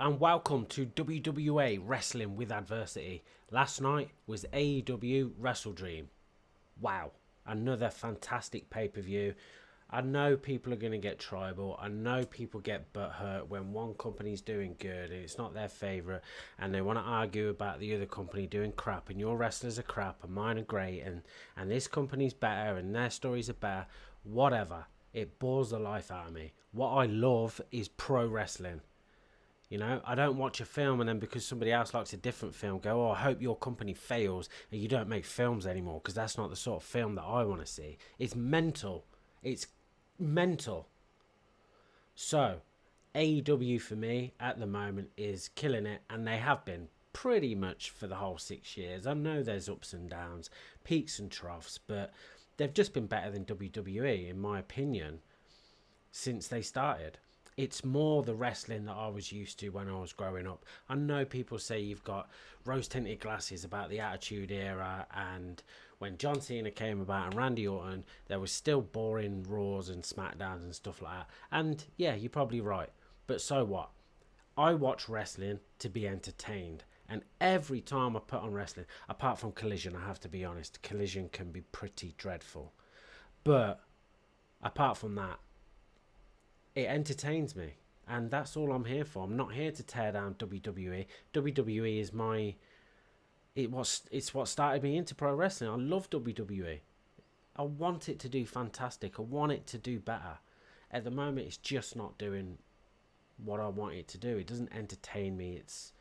and welcome to WWA Wrestling with Adversity. Last night was AEW WrestleDream. Wow, another fantastic pay-per-view. I know people are going to get tribal. I know people get butthurt when one company's doing good and it's not their favourite, and they want to argue about the other company doing crap, and your wrestlers are crap and mine are great, and this company's better and their stories are better. Whatever. It bores the life out of me. What I love is pro wrestling. You know, I don't watch a film and then because somebody else likes a different film go, oh, I hope your company fails and you don't make films anymore, because that's not the sort of film that I want to see. It's mental. It's mental. So, AEW for me at the moment is killing it, and they have been pretty much for the whole 6 years. I know there's ups and downs, peaks and troughs, but they've just been better than WWE, in my opinion, since they started. It's more the wrestling that I was used to when I was growing up. I know people say you've got rose-tinted glasses about the Attitude Era, and when John Cena came about and Randy Orton, there was still boring Raws and SmackDowns and stuff like that. And yeah, you're probably right. But so what? I watch wrestling to be entertained. And every time I put on wrestling, apart from Collision, I have to be honest, Collision can be pretty dreadful. But apart from that, it entertains me, and that's all I'm here for. I'm not here to tear down WWE. WWE is it's what started me into pro wrestling. I love WWE. I want it to do fantastic. I want it to do better. At the moment, it's just not doing what I want it to do. It doesn't entertain me. It's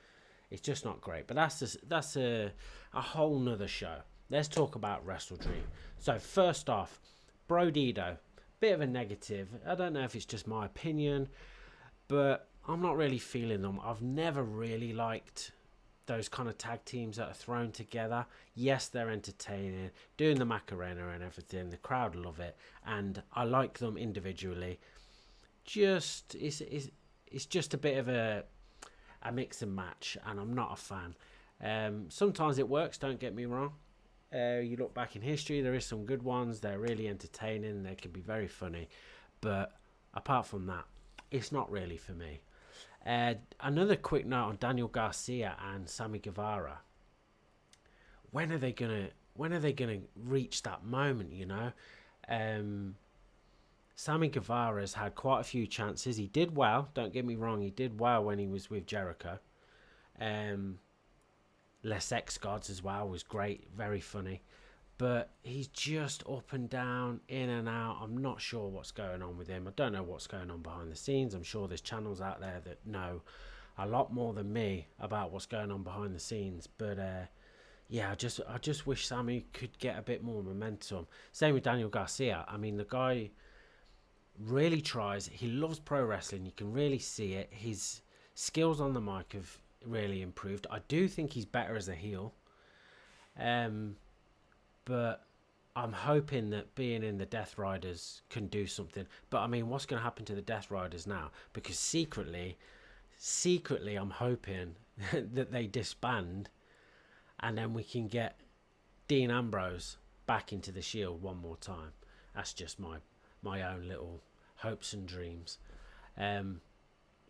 just not great. But that's a whole nother show. Let's talk about WrestleDream. So first off, Brodido. Bit of a negative. I don't know if it's just my opinion, but I'm not really feeling them. I've never really liked those kind of tag teams that are thrown together. Yes, they're entertaining, doing the Macarena and everything. The crowd love it, and I like them individually. It's just a bit of a mix and match, and I'm not a fan. Sometimes it works, don't get me wrong. You look back in history, there is some good ones. They're really entertaining. They can be very funny. But apart from that, it's not really for me. Another quick note on Daniel Garcia and Sammy Guevara. When are they gonna reach that moment, you know? Sammy Guevara's had quite a few chances. He did well, don't get me wrong, he did well when he was with Jericho. Les Ex-Gods as well was great, very funny, but he's just up and down, in and out. I'm not sure what's going on with him. I don't know what's going on behind the scenes. I'm sure there's channels out there that know a lot more than me about what's going on behind the scenes, but yeah, I just wish Sammy could get a bit more momentum. Same with Daniel Garcia. I mean, the guy really tries. He loves pro wrestling. You can really see it. His skills on the mic have really improved. I do think he's better as a heel, but I'm hoping that being in the Death Riders can do something. But I mean, what's going to happen to the Death Riders now? Because secretly I'm hoping that they disband, and then we can get Dean Ambrose back into the Shield one more time. That's just my own little hopes and dreams.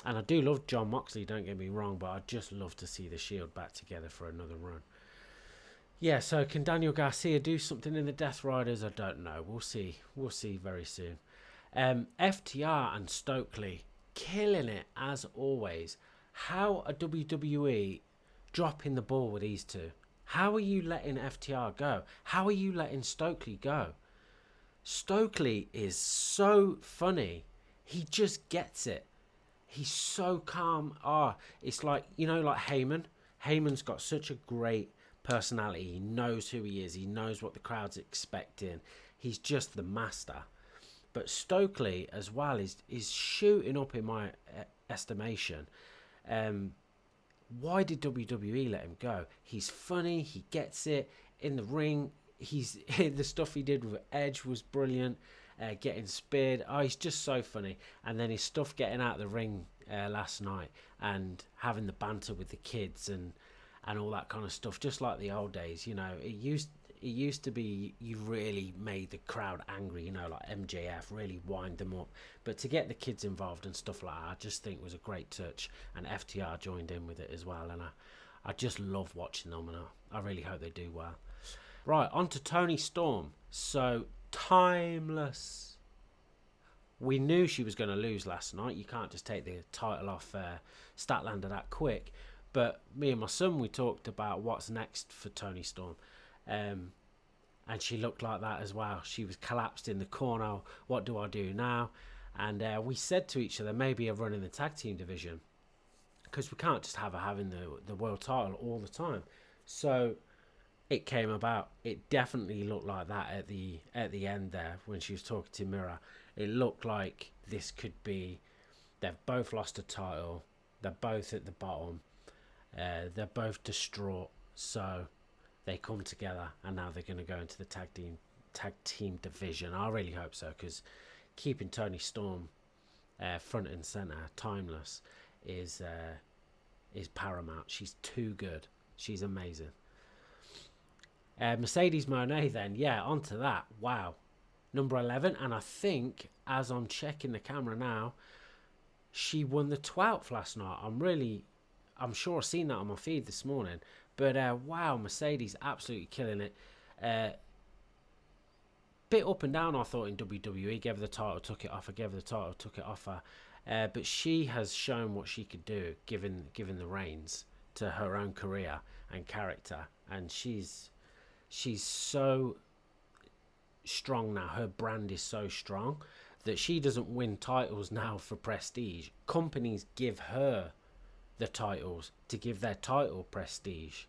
And I do love Jon Moxley, don't get me wrong, but I'd just love to see the Shield back together for another run. Yeah, so can Daniel Garcia do something in the Death Riders? I don't know. We'll see. We'll see very soon. FTR and Stokely, killing it as always. How are WWE dropping the ball with these two? How are you letting FTR go? How are you letting Stokely go? Stokely is so funny. He just gets it. He's so calm. It's like, you know, like Heyman. Heyman's got such a great personality. He knows who he is. He knows what the crowd's expecting. He's just the master. But Stokely as well is shooting up in my estimation. Why did WWE let him go? He's funny. He gets it. In the ring, the stuff he did with Edge was brilliant. Getting speared. He's just so funny. And then his stuff getting out of the ring last night and having the banter with the kids and all that kind of stuff, just like the old days. You know, It used to be you really made the crowd angry, you know, like MJF, really wind them up. But to get the kids involved and stuff like that, I just think was a great touch. And FTR joined in with it as well. And I just love watching them, and I really hope they do well. Right, on to Toni Storm. So, timeless. We knew she was going to lose last night. You can't just take the title off Statlander that quick. But me and my son, we talked about what's next for Toni Storm. And she looked like that as well. She was collapsed in the corner. What do I do now? And we said to each other, maybe a run in the tag team division, because we can't just have her having the world title all the time. So it came about. It definitely looked like that at the end there when she was talking to Mira. It looked like this could be, they've both lost a title. They're both at the bottom. They're both distraught. So they come together, and now they're going to go into the tag team division. I really hope so, because keeping Toni Storm front and center, timeless, is paramount. She's too good. She's amazing. Mercedes Moné then, onto that. Wow, number 11, and I think as I'm checking the camera now, she won the 12th last night. I'm sure I've seen that on my feed this morning. But wow, Mercedes absolutely killing it. Bit up and down, I thought, in WWE. Gave her the title, took it off her. Gave her the title, took it off her. But she has shown what she could do, given the reins to her own career and character. And she's so strong now. Her brand is so strong that she doesn't win titles now for prestige. Companies give her the titles to give their title prestige.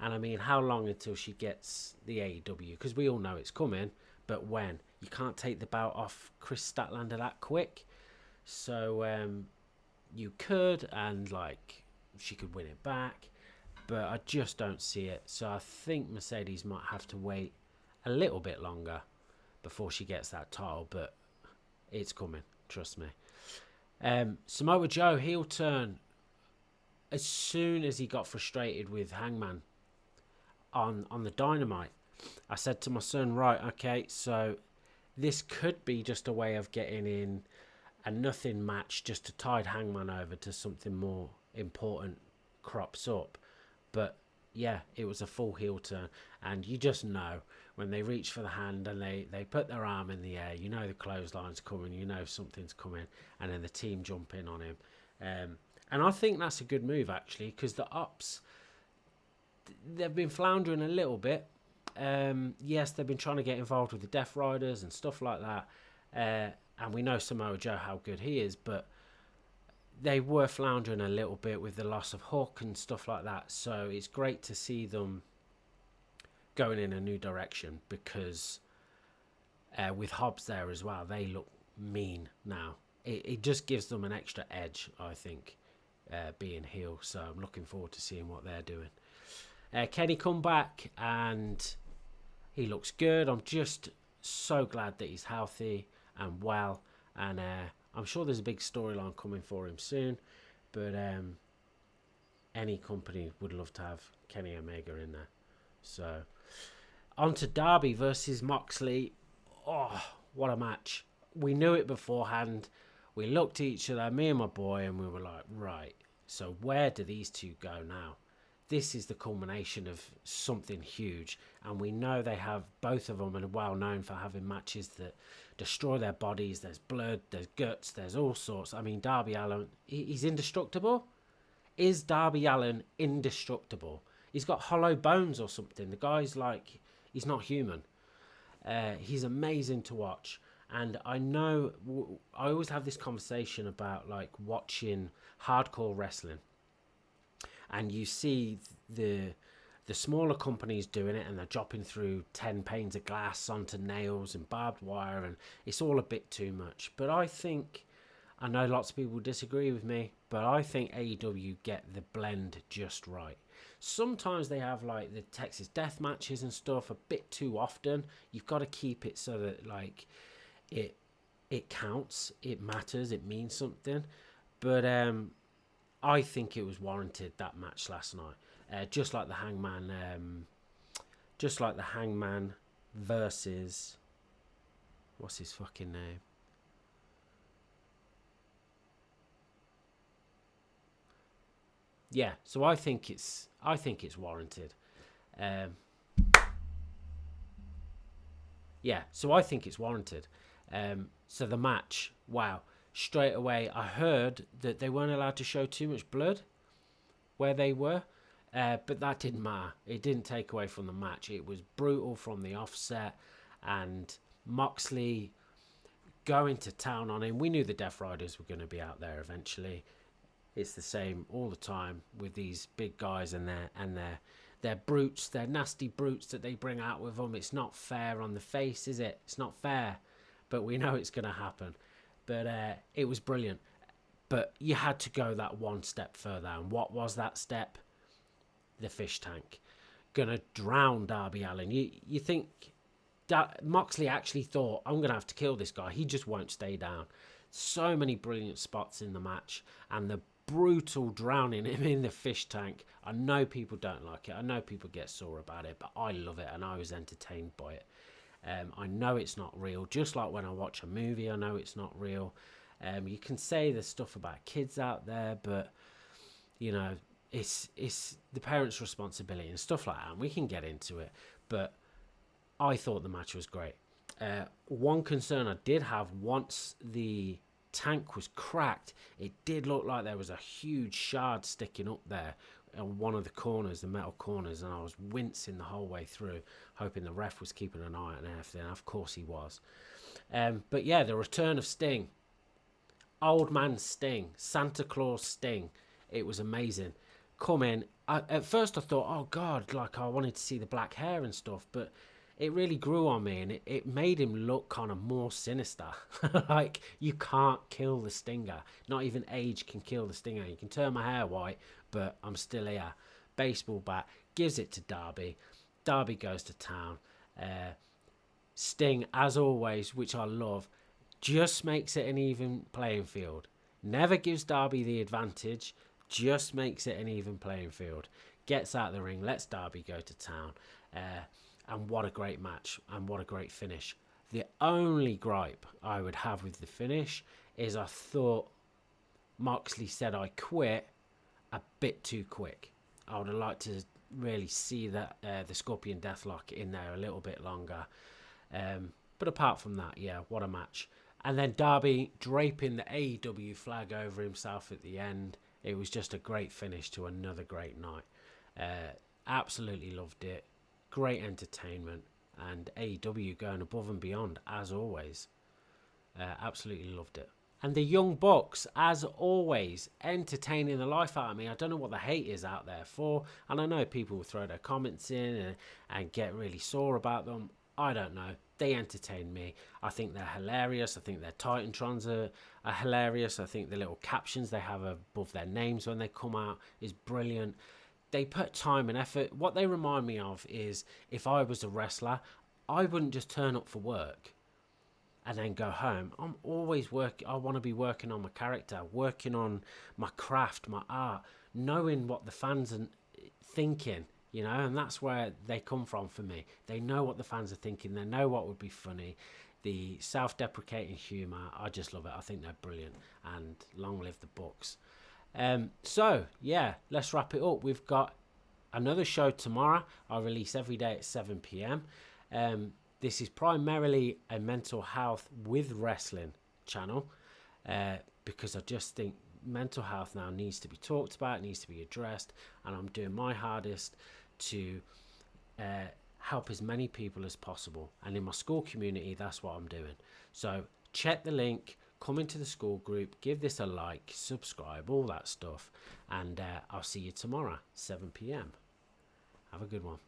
And I mean, how long until she gets the AEW? Because we all know it's coming, but when? You can't take the belt off Chris Statlander that quick. So you could, and like she could win it back, but I just don't see it. So I think Mercedes might have to wait a little bit longer before she gets that title, but it's coming, trust me. Samoa Joe heel turn. As soon as he got frustrated with Hangman on the Dynamite, I said to my son, right, okay, so this could be just a way of getting in a nothing match just to tide Hangman over to something more important crops up. But yeah, it was a full heel turn, and you just know when they reach for the hand and they put their arm in the air, you know the clothesline's coming, you know something's coming, and then the team jump in on him. And I think that's a good move, actually, because the Opps, they've been floundering a little bit. Yes, they've been trying to get involved with the Death Riders and stuff like that. And we know Samoa Joe, how good he is, but they were floundering a little bit with the loss of Hook and stuff like that. So it's great to see them going in a new direction, because with Hobbs there as well, they look mean now. It just gives them an extra edge, I think, being heel. So I'm looking forward to seeing what they're doing. Kenny come back and he looks good. I'm just so glad that he's healthy and well, and I'm sure there's a big storyline coming for him soon, but any company would love to have Kenny Omega in there. So on to Darby versus Moxley. Oh, what a match. We knew it beforehand. We looked at each other, me and my boy, and we were like, right, so where do these two go now? This is the culmination of something huge, and we know they have, both of them are well known for having matches that destroy their bodies. There's blood, there's guts, there's all sorts. I mean, Darby Allin, he's indestructible. Is Darby Allin indestructible? He's got hollow bones or something. The guy's like, he's not human. He's amazing to watch. And I know, I always have this conversation about like watching hardcore wrestling, and you see the smaller companies doing it, and they're dropping through 10 panes of glass onto nails and barbed wire, and it's all a bit too much. But I know lots of people disagree with me, but I think AEW get the blend just right. Sometimes they have like the Texas death matches and stuff a bit too often. You've got to keep it so that like it counts, it matters, it means something. But I think it was warranted, that match last night. Just like the Hangman Just like the Hangman versus... What's his fucking name? Yeah, so I think it's warranted. Yeah, so I think it's warranted. So the match, wow. Straight away, I heard that they weren't allowed to show too much blood where they were, but that didn't matter. It didn't take away from the match. It was brutal from the offset, and Moxley going to town on him. We knew the Death Riders were going to be out there eventually. It's the same all the time with these big guys and their brutes, their nasty brutes that they bring out with them. It's not fair on the face, is it? It's not fair, but we know it's going to happen. But it was brilliant. But you had to go that one step further. And what was that step? The fish tank. Gonna drown Darby Allin. You think that Moxley actually thought, I'm going to have to kill this guy. He just won't stay down. So many brilliant spots in the match. And the brutal drowning him in the fish tank. I know people don't like it. I know people get sore about it. But I love it and I was entertained by it. I know it's not real. Just like when I watch a movie, I know it's not real. You can say there's stuff about kids out there, but you know, it's the parents' responsibility and stuff like that. And we can get into it, but I thought the match was great. One concern I did have, once the tank was cracked, it did look like there was a huge shard sticking up there on one of the corners, the metal corners, and I was wincing the whole way through, hoping the ref was keeping an eye on everything. Of course he was. But yeah, the return of Sting. Old man Sting. Santa Claus Sting. It was amazing. Come in. At first I thought, oh God, like I wanted to see the black hair and stuff, but it really grew on me, and it made him look kind of more sinister. Like, you can't kill the Stinger. Not even age can kill the Stinger. You can turn my hair white, but I'm still here. Baseball bat. Gives it to Darby. Darby goes to town. Sting, as always, which I love, just makes it an even playing field. Never gives Darby the advantage. Just makes it an even playing field. Gets out of the ring. Lets Darby go to town. And what a great match, and what a great finish. The only gripe I would have with the finish is I thought Moxley said I quit a bit too quick. I would have liked to really see that the Scorpion Deathlock in there a little bit longer. But apart from that, yeah, what a match. And then Darby draping the AEW flag over himself at the end. It was just a great finish to another great night. Absolutely loved it. Great entertainment, and AEW going above and beyond as always. Absolutely loved it. And the Young Bucks, as always, entertaining the life out of me. I don't know what the hate is out there for, and I know people will throw their comments in and get really sore about them. I don't know. They entertain me. I think they're hilarious. I think their Titantrons are hilarious. I think the little captions they have above their names when they come out is brilliant. They put time and effort. What they remind me of is, if I was a wrestler, I wouldn't just turn up for work and then go home. I'm always working. I want to be working on my character, working on my craft, my art, knowing what the fans are thinking, you know, and that's where they come from for me. They know what the fans are thinking. They know what would be funny. The self-deprecating humour, I just love it. I think they're brilliant, and long live the Bucks. So yeah, let's wrap it up. We've got another show tomorrow. I release every day at 7 p.m. This is primarily a mental health with wrestling channel, because I just think mental health now needs to be talked about, needs to be addressed, and I'm doing my hardest to help as many people as possible. And in my school community, that's what I'm doing. So check the link. Come into the school group, give this a like, subscribe, all that stuff. And I'll see you tomorrow, 7 p.m. Have a good one.